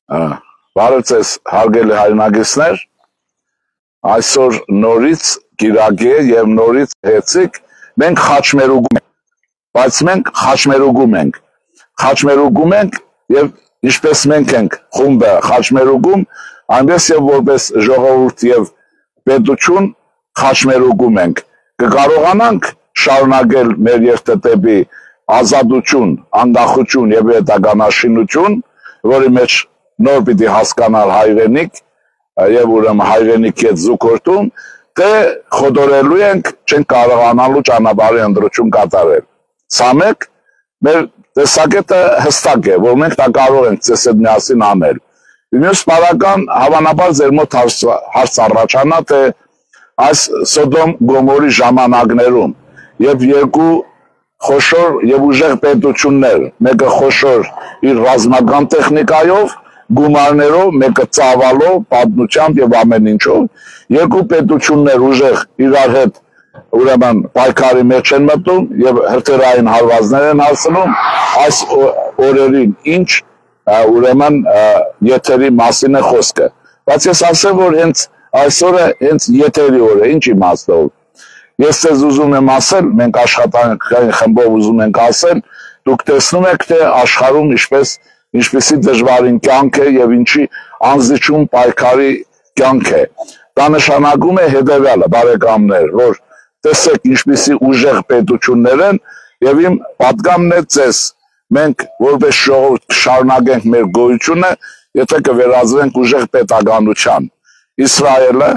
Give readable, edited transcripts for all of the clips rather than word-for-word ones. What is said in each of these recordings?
Բարև ձեզ հարգելի հայրենակիցներ, այսօր նորից կիրակի է և նորից հեծիկ մենք խաչմերուգում ենք, բայց մենք խաչմերուգում ենք և ինչպես մենք ենք խումբը խաչմերուգում, այնպես և որպես ժողովուրդ և պետություն խաչմերուգում ենք, կկարողանանք շարունակել մեր երկրտեպի ազատություն, անկախություն և պետականաշինություն, որի մեջ նոր պիտի հասկանալ հայրենիք և ուրեմն հայրենիքի հետ զուգորդում, թե խոդորելու ենք չենք կարողանալու ճանապարհի ընտրություն կատարել։ Սա մեկ, մեր տեսակետը հստակ է, որ մենք դա կարող ենք ձեզ հետ միասին անել։ Մյուս բարական հավանաբար ձեր մոտ հարց առաջանա, թե այս Սոդոմ Գոմորի ժամանակներում և երկու խոշոր և ուժեղ պետություններ, մեկը խոշոր իր ռազմական տեխնիկայով, գումարներով, մեկը ծավալով, պատմությամբ և ամեն ինչով, երկու պետություններ ուժեղ իրար հետ ուրեմն պայքարի մեջ են մտնում և հրթիռային հարվածներ են հասցնում, այս օրերին ինչ ուրեմն եթերի մասին է խոսքը։ Բայց ես ասեմ, որ հենց այսօրը հենց եթերի օր է, ինչ իմաստով։ Ես ձեզ ուզում եմ ասել, մենք աշխատանքային խմբով ուզում ենք ասել, դուք տեսնում եք, թե աշխարհում ինչպիսի դժվարին կյանք է և ինչի անզիջում պայքարի կյանք է։ Դա նշանակում է հետևյալը, բարեկամներ, որ տեսեք ինչպիսի ուժեղ պետություններ են և իմ պատգամն է ձեզ, մենք որպես ժողովուրդ շարունակենք մեր գոյությունը, եթե կվերածվենք ուժեղ պետականության։ Իսրայելը,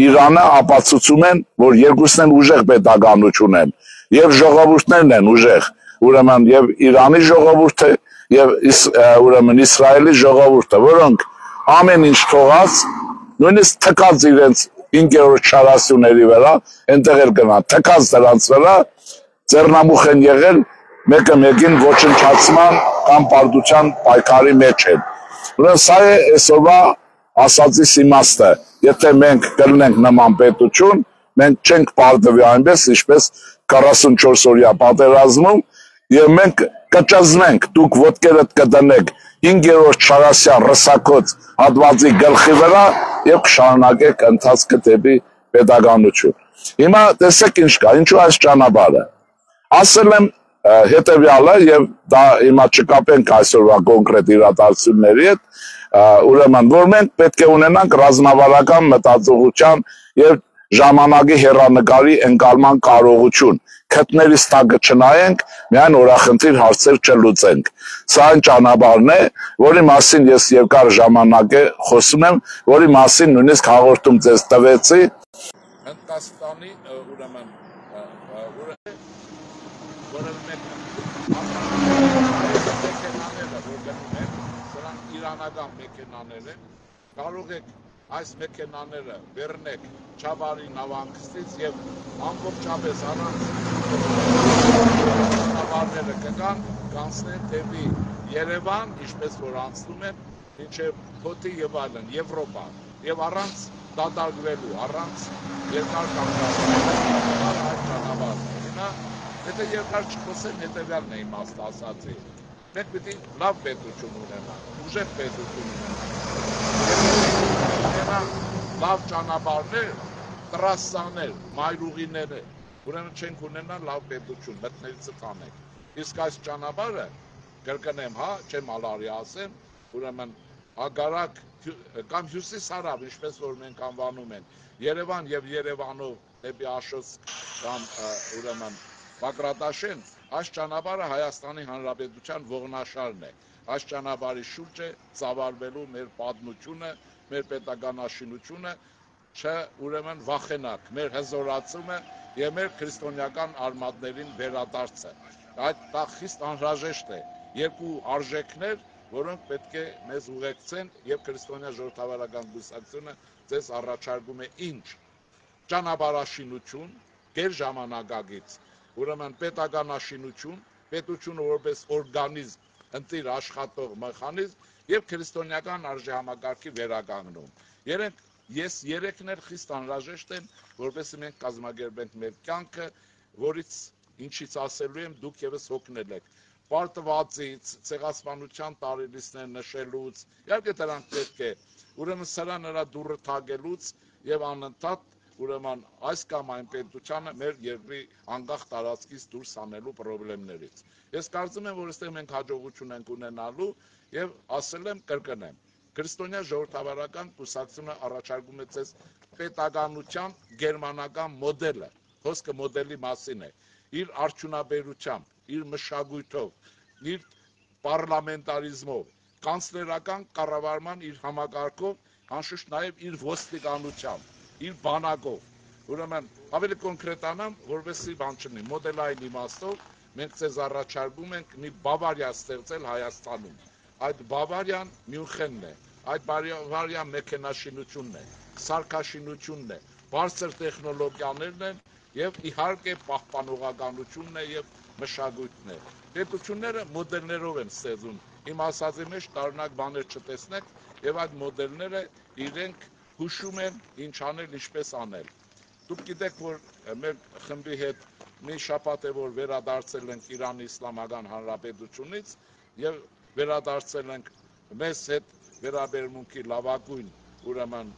Իրանը ապացուցում են, որ երկուսն են ուժեղ պետականություն են և ժողովուրդներն են ուժեղ, ուրեմն և Իրանի ժողովուրդը և ուրեմն Իսրայելի ժողովուրդը, որոնք ամեն ինչ թողած, նույնիսկ թքած իրենց 5-րդ շարասյուների վրա, այնտեղ էլ գնան, թքած դրանց վրա, ձեռնամուխ են եղել մեկը մեկին ոչնչացման կամ պարտության պայքարի մեջ են։ Ուրեմն սա է այսօրվա ասածիս իմաստը, եթե մենք կլինենք նման պետություն, մենք չենք պարտվի այնպես, ինչպես 44 օրյա պատերազմում, և մենք կճզմենք, դուք ոտքերդ կդնեք 5-րդ շարասյան ռսակոց հատվածի գլխի վրա և կշարունակեք ընթացքը դեպի պետականություն։ Հիմա տեսեք ինչ կա, ինչու այս ճանապարհը։ Ասել եմ հետևյալը և դա հիմա չկապենք այսօրվա կոնկրետ իրադարձությունների հետ, ուրեմն որ մենք պետք է ունենանք ռազմավարական մտածողության և ժամանակի հեռանկարի ընկալման կարողություն, քթներիս տակը չնայենք, միայն օրախնդիր հարցեր չլուծենք։ Սա այն ճանապարհն է, որի մասին ես երկար ժամանակ է խոսում եմ, որի մասին նույնիսկ հաղորդում ձեզ տվեցի։ Հնդկաստանի ուրեմն իրանական մեքենաներ են, կարող եք այս մեքենաները բեռնեք Չավարի նավահանգստից և ամբողջապես առանց ճանապարհները կգան, կանցնեն դեպի Երևան, ինչպես որ անցնում են, մինչև Փոթի և այլն, Եվրոպա, և առանց դատարկվելու, առանց երկար կանգնելու այդ ճանապարհն է։ Հիմա, եթե երկար չխոսեմ, հետևյալն է իմաստ ասածի։ Մենք պիտի լավ պետություն ունենանք, ուժեղ պետություն ունենանք, լավ ճանապարհներ, տրասաներ, մայրուղիներ, ուրեմն չենք ունենա լավ պետություն, մտներիցը տանենք։ Իսկ այս ճանապարհը, կրկնեմ, չեմ ալարի ասեմ, ուրեմն հագարակ կամ հյուսիս-հարավ, ինչպես որ մենք անվանում են, Երևան և Երևանով դեպի Աշոտսկ կամ ուրեմն Բագրատաշեն, այս ճանապարհը Հայաստանի Հանրապետության ողնաշարն է։ Այս ճանապարհի շուրջ է ծավալվելու մեր պատմությունը, մեր պետականաշինությունը, ուրեմն վախենակ, մեր հզորացումը և մեր քրիստոնեական արմատներին վերադարձը։ Այդ դա խիստ անհրաժեշտ է։ Երկու արժեքներ, որոնք պետք է մեզ ուղեկցեն և քրիստոնյա ժողովրդավարական կուսակցությունը ձեզ առաջարկում է ինչ։ Ճանապարհաշինություն, գերժամանակակից, ուրեմն պետականաշինություն, պետությունը որպես օրգանիզմ, ընտիր աշխատող մեխանիզմ և քրիստոնեական արժեհամակարգի վերականգնում։ Ես երեքն էլ խիստ անհրաժեշտ են, որպեսզի մենք կազմակերպենք մեր կյանքը, ինչից ասելու եմ, դուք ևս հոգնել եք։ պարտվածից, ցեղասպանության տարելիցներ նշելուց, իհարկե դրանք պետք է, ուրեմն սրա նրա դուռը թագելուց եւ անընդհատ ուրեմն այս կամ այն պետությանը մեր երկրի անկախ տարածքից դուրս հանելու խնդիրներից։ Ես կարծում եմ, որ այստեղ մենք հաջողություն ենք ունենալու եւ ասել եմ կրկնեմ։ Քրիստոնյա ժողովրդավարական կուսակցությունը առաջարկում է ցես պետականության գերմանական մոդելը, խոսքը մոդելի մասին է, իր արդյունաբերությամբ, իր մշակույթով, իր պարլամենտարիզմով, կանցլերական կառավարման իր համակարգով, անշուշտ նաև իր ոստիկանությամբ, իր բանակով։ Ուրեմն ավելի կոնկրետանամ, որովհետեւ բան չունի, մոդելային իմաստով մենք ցեզ առաջարկում ենք մի Բավարիա ստեղծել Հայաստանում։ Այդ Բավարիան Մյունխենն է, այդ Բավարիան մեքենաշինությունն է, սարքաշինությունն է, բարձր տեխնոլոգիաներն են եւ իհարկե պահպանողականությունն է եւ մշակույթն է։ Պետությունները մոդելներով են ստեղծում։ Իմ ասածի մեջ տարօրինակ բաներ չտեսնեք եւ այդ մոդելները իրենք հուշում են ինչ անել, ինչպես անել։ Դուք գիտեք, որ մեր խմբի հետ մի շաբաթ է որ վերադարձել ենք Իրանի Իսլամական Հանրապետությունից եւ վերադարձել ենք մեզ հետ վերաբերմունքի լավագույն ուրեմն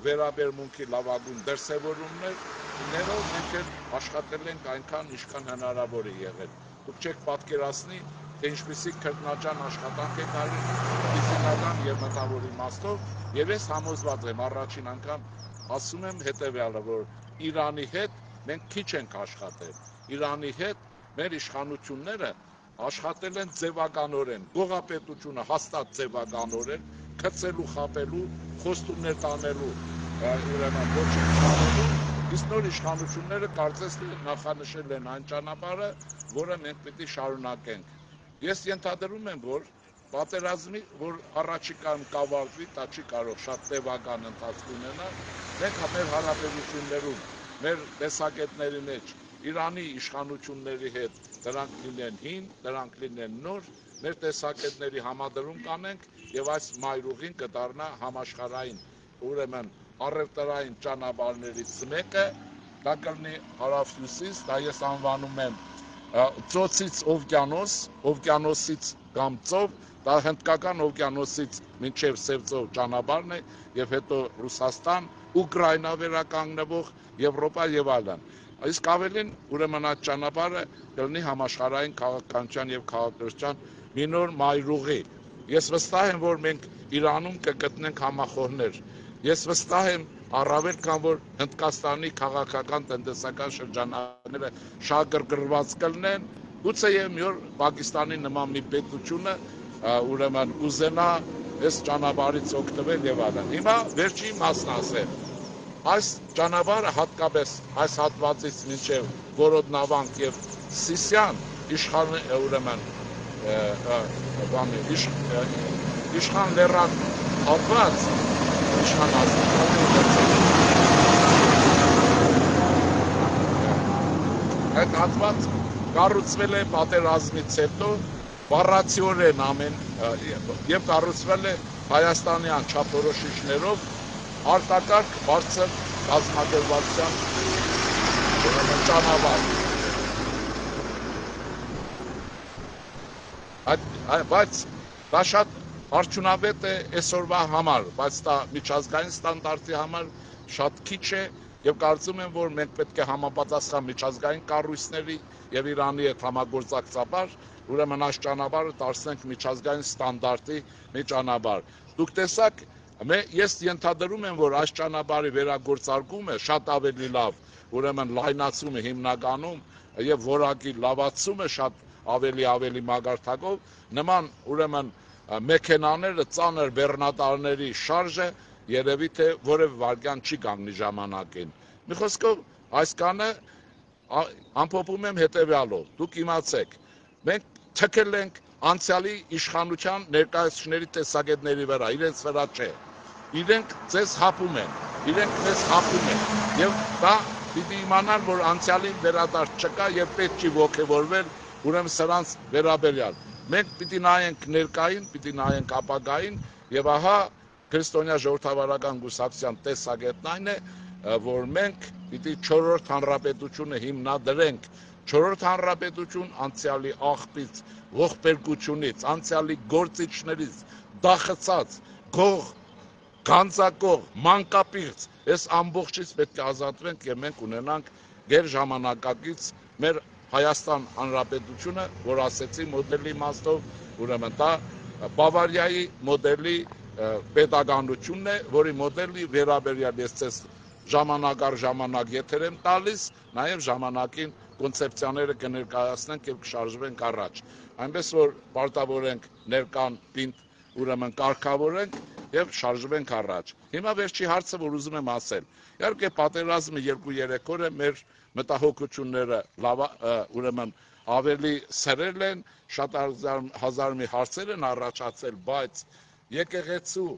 վերաբերմունքի լավագույն դրսևորումներով մենք աշխատել ենք այնքան, ինչքան հնարավոր է եղել։ Դուք չեք պատկերացնի, թե ինչպիսի քրտնաջան աշխատանք եք արել ֆիզիկական եւ մտավոր իմաստով, եւ ես համոզված եմ առաջին անգամ ասում եմ հետեւյալը, որ Իրանի հետ մենք քիչ ենք աշխատել։ Իրանի հետ մեր իշխանությունները աշխատել են ձևականորեն, գողապետությունը հաստատ ձևականորեն, քցելու, խապելու, խոստումներ տանելու, ուրեմն ոչինչ չանելու, իսկ նոր իշխանությունները կարծես նախանշել են այն ճանապարհը, որը մենք պետք է շարունակենք։ Ես ենթադրում եմ, որ պատերազմի, որ առաջիկայում կավարտվի, դա չի կարող շատ տևական ընթացք ունենալ, մենք մեր հարաբերություններում, մեր տեսակետների մեջ Իրանի իշխանությունների հետ դրանք լինեն հին, դրանք լինեն նոր, մեր տեսակետների համադրում կանենք եւ այս մայրուղին կդառնա համաշխարհային, ուրեմն առևտրային ճանապարհներից մեկը, դա կլինի հարավ-հյուսիս, դա ես անվանում եմ ծոցից օվկիանոս, օվկիանոսից կամ ծով, դա հնդկական օվկիանոսից մինչև Սև ճանապարհն է եւ հետո Ռուսաստան, Ուկրաինա վերականգնվող Եվրոպա եւ այլն։ Իսկ ավելին ուրեմն այդ ճանապարհը կլինի համաշխարհային քաղաքականության եւ քաղաքականության մի նոր մայրուղի։ Ես վստահ եմ, որ մենք Իրանում կգտնենք համախոհներ։ Ես վստահ եմ, առավել քան որ Հնդկաստանի քաղաքական տնտեսական շրջանները շահագրգռված կլինեն, գուցեև մի օր Պակիստանի նման մի պետությունը ուրեմն կուզենա այս ճանապարհից օգտվել եւ այլն։ Հիմա վերջին մասն ասեմ։ Այս ճանապարհը հատկապես այս հատվածից մինչև Որոդնավանք եւ Սիսիան ուրեմն իշխան լեռան հատված իշխան այդ հատված կառուցվել է պատերազմից հետո բառացիորեն ամեն եւ կառուցվել է հայաստանյան չափորոշիչներով արտակարգ բարձր կազմակերպվածության ճանապարհ։ Բայց դա շատ արդյունավետ է այսօրվա համար, բայց դա միջազգային ստանդարտի համար շատ քիչ է եւ կարծում եմ, որ մենք պետք է համապատասխան միջազգային կառույցների եւ Իրանի հետ համագործակցաբար ուրեմն այս ճանապարհը դարձնենք միջազգային ստանդարտի մի ճանապարհ։ Դուք տեսաք, ես ենթադրում եմ, որ այս ճանապարհի վերագործարկումը շատ ավելի լավ, ուրեմն լայնացումը հիմնականում եւ որակի լավացումը շատ ավելի մագարտակով նման ուրեմն մեքենաները ծանր բեռնատարների շարժը երևի թե որևէ վարքյան չի կանգնի ժամանակին։ Մի խոսքով այս կանը ամփոփում եմ հետեւյալով. դուք իմացեք, մենք թքել ենք անցյալի իշխանության ներկայացուցիչների տեսակետների վրա, իրենց վրա չէ։ Իրենք ձեզ հապում են, իրենք մեզ հապում են եւ դա պիտի իմանան, որ անցյալին վերադարձ չկա եւ պետք չի ոգևորվել ուրեմն սրանց վերաբերյալ։ Մենք պիտի նայենք ներկային, պիտի նայենք ապագային եւ ահա քրիստոնյա ժողովրդավարական կուսակցության տեսակետն այն է, որ մենք պիտի 4-րդ հանրապետությունը հիմնադրենք 4-րդ հանրապետություն անցյալի աղբից, ողբերգությունից, անցյալի գործիչներից, դախեցած, գող, գանձակող, մանկապիղծ, այս ամբողջից պետք է ազատվենք եւ մենք ունենանք գերժամանակակից մեր Հայաստան Հանրապետությունը, որ ասեցի մոդելի իմաստով, ուրեմն դա Բավարիայի մոդելի պետականությունն է, որի մոդելի վերաբերյալ ես ցես ժամանակ առ ժամանակ եթեր եմ տալիս, նաեւ ժամանակին կոնցեպցիաները կներկայացնենք եւ կշարժվենք առաջ։ Այնպես որ պարտավորենք ներկան պինդ ուրեմն կարգավորենք եւ շարժվենք առաջ։ Հիմա վերջի հարցը, որ ուզում եմ ասել։ Իհարկե պատերազմը 2-3 օր է մեր մտահոգությունները ուրեմն ավելի սրել են, շատ հազար մի հարցեր են առաջացել, բայց եկեղեցու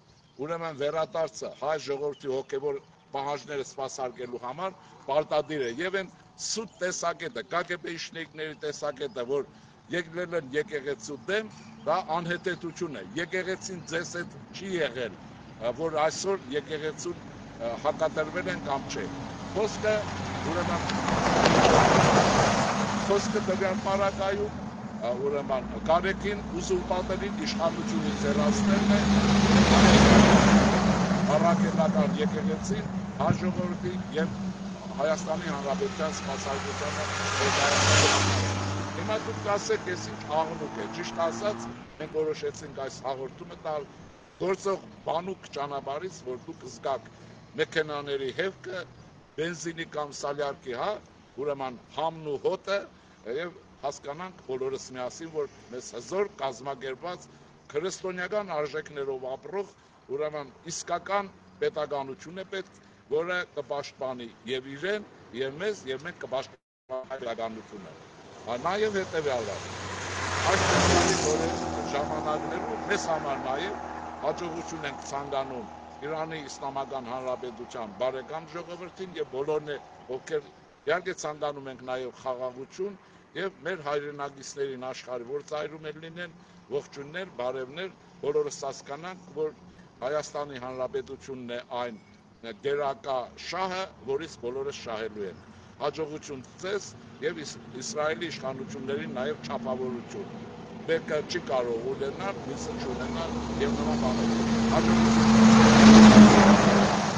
ուրեմն վերադարձը հայ ժողովրդի հոգևոր պահանջները սպասարկելու համար պարտադիր է եւ այն սուտ տեսակետը, կագեբեիշնիկների տեսակետը, որ եկել են եկեղեցու դեմ, դա անհետեցություն է։ Եկեղեցին ձեզ հետ չի եղել, որ այսօր եկեղեցուն հակադրվել են կամ չէ։ Խոսքը ուրեմն խոսքը տվյալ պարագայում ուրեմն Գարեգին ուզուրպատորին իշխանությունից հեռացնելն է առաքելական եկեղեցին, հայ ժողովրդի եւ Հայաստանի Հանրապետության սպասարկությանը ներկայացնել։ Հիմա դուք ասեք, ես ինչ աղմուկ է, ճիշտ ասած, մենք որոշեցինք այս հաղորդումը տալ գործող բանուկ ճանապարհից, որ դուք զգաք մեքենաների հևքը, բենզինի կամ սալյարկի, ուրեմն համն ու հոտը եւ հասկանանք բոլորս միասին, որ մեզ հզոր կազմակերպված քրիստոնեական արժեքներով ապրող ուրեմն իսկական պետականություն է պետք, որը կպաշտպանի եւ իրեն, եւ մեզ, եւ մենք կպաշտպանենք պետականությունը։ Նաեւ հետեւյալը, այս ժամանակներում մեզ համար նաեւ հաջողություն ենք ցանկանում Իրանի Իսլամական Հանրապետության բարեկամ ժողովրդին եւ բոլորն ովքեր իհարկե ցանկանում ենք նաեւ խաղաղություն եւ մեր հայրենակիցներին աշխարհի որ ծայրում են լինեն ողջուններ, բարևներ, բոլորս հասկանանք, որ Հայաստանի Հանրապետությունն է այն դերակա շահը, որից բոլորս շահելու են։ Հաջողություն ձեզ եւ Իսրայելի իշխանություններին նաեւ չափավորություն։ Մեկը չի կարող ունենալ, մյուսը չունենալ եւ նման բաներ։ Հաջողություն։